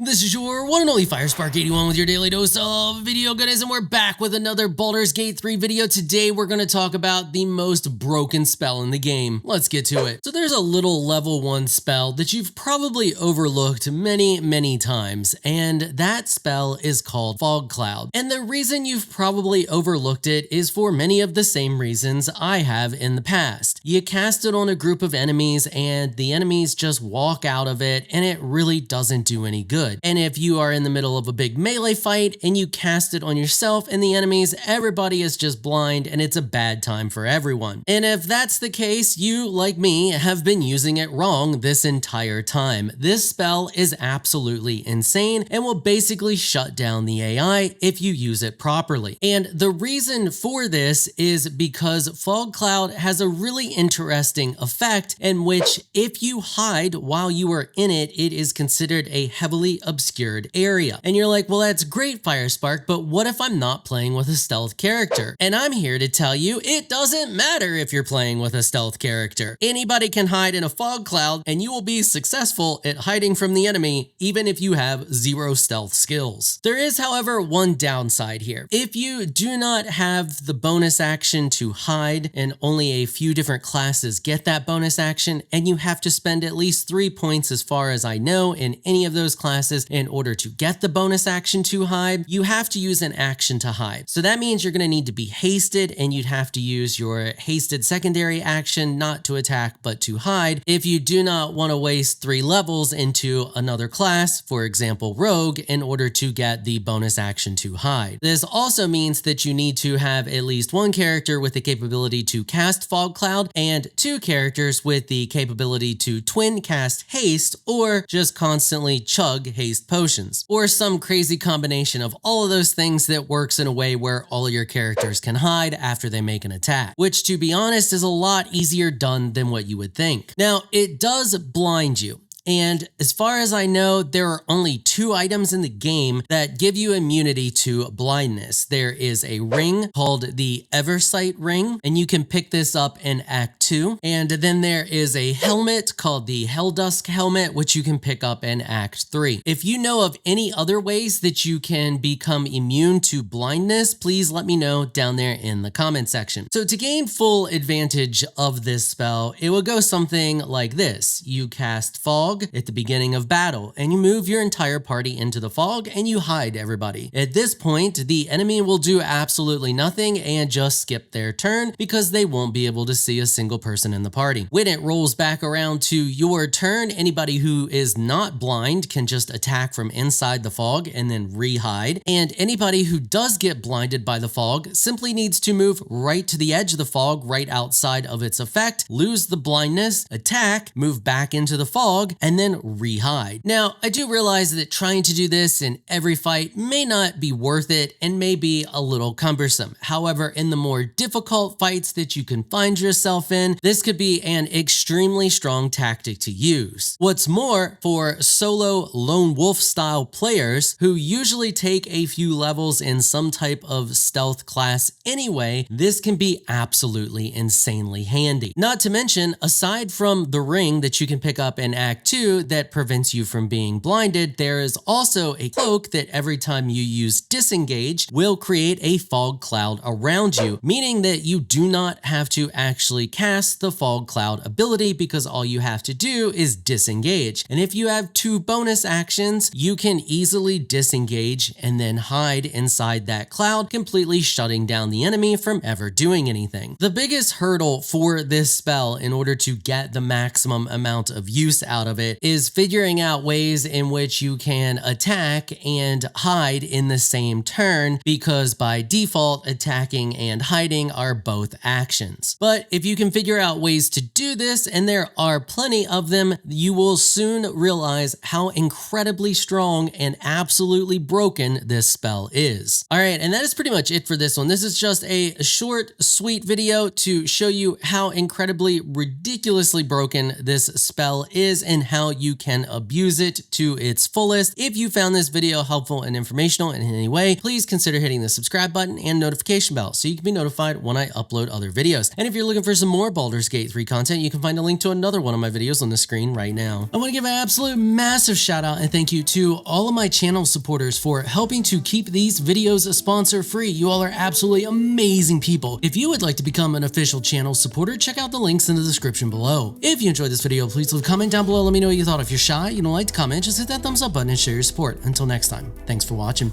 This is your one and only 𝐈𝐴𝐸_81 with your daily dose of video goodness, and we're back with another Baldur's Gate 3 video. Today we're going to talk about the most broken spell in the game. Let's get to it. So there's a little level 1 spell that you've probably overlooked many times, and that spell is called Fog Cloud. And the reason you've probably overlooked it is for many of the same reasons I have in the past. You cast it on a group of enemies and the enemies just walk out of it, and it really doesn't do any good. And if you are in the middle of a big melee fight and you cast it on yourself and the enemies, everybody is just blind and it's a bad time for everyone. And if that's the case, you, like me, have been using it wrong this entire time. This spell is absolutely insane and will basically shut down the AI if you use it properly. And the reason for this is because Fog Cloud has a really interesting effect in which if you hide while you are in it, it is considered a heavily obscured area. And you're like, well, that's great, Firespark, but what if I'm not playing with a stealth character? And I'm here to tell you, it doesn't matter if you're playing with a stealth character. Anybody can hide in a fog cloud and you will be successful at hiding from the enemy, even if you have 0 stealth skills. There is, however, one downside here. If you do not have the bonus action to hide, and only a few different classes get that bonus action, and you have to spend at least 3 points, as far as I know, in any of those classes in order to get the bonus action to hide, you have to use an action to hide. So that means you're going to need to be hasted, and you'd have to use your hasted secondary action not to attack but to hide if you do not want to waste 3 levels into another class, for example rogue, in order to get the bonus action to hide. This also means that you need to have at least 1 character with the capability to cast Fog Cloud and 2 characters with the capability to twin cast haste, or just constantly chug haste potions, or some crazy combination of all of those things that works in a way where all of your characters can hide after they make an attack, which, to be honest, is a lot easier done than what you would think. Now, it does blind you. And as far as I know, there are only 2 items in the game that give you immunity to blindness. There is a ring called the Eversight Ring, and you can pick this up in Act 2. And then there is a helmet called the Helldusk Helmet, which you can pick up in Act 3. If you know of any other ways that you can become immune to blindness, please let me know down there in the comment section. So to gain full advantage of this spell, it will go something like this. You cast Fog at the beginning of battle, and you move your entire party into the fog and you hide everybody. At this point, the enemy will do absolutely nothing and just skip their turn because they won't be able to see a single person in the party. When it rolls back around to your turn, anybody who is not blind can just attack from inside the fog and then re-hide, and anybody who does get blinded by the fog simply needs to move right to the edge of the fog right outside of its effect, lose the blindness, attack, move back into the fog, and then re-hide. Now, I do realize that trying to do this in every fight may not be worth it and may be a little cumbersome. However, in the more difficult fights that you can find yourself in, this could be an extremely strong tactic to use. What's more, for solo lone wolf style players who usually take a few levels in some type of stealth class anyway, this can be absolutely insanely handy. Not to mention, aside from the ring that you can pick up in Act 2 that prevents you from being blinded, there is also a cloak that every time you use disengage will create a fog cloud around you, meaning that you do not have to actually cast the fog cloud ability because all you have to do is disengage. And if you have 2 bonus actions, you can easily disengage and then hide inside that cloud, completely shutting down the enemy from ever doing anything. The biggest hurdle for this spell in order to get the maximum amount of use out of it is figuring out ways in which you can attack and hide in the same turn, because by default, attacking and hiding are both actions. But if you can figure out ways to do this, and there are plenty of them, you will soon realize how incredibly strong and absolutely broken this spell is. All right, and that is pretty much it for this one. This is just a short, sweet video to show you how incredibly ridiculously broken this spell is and how you can abuse it to its fullest. If you found this video helpful and informational in any way, please consider hitting the subscribe button and notification bell so you can be notified when I upload other videos. And if you're looking for some more Baldur's Gate 3 content, you can find a link to another one of my videos on the screen right now. I want to give an absolute massive shout out and thank you to all of my channel supporters for helping to keep these videos sponsor free. You all are absolutely amazing people. If you would like to become an official channel supporter, check out the links in the description below. If you enjoyed this video, please leave a comment down below. Let me know what you thought. If you're shy, you don't like to comment, just hit that thumbs up button and share your support. Until next time, thanks for watching.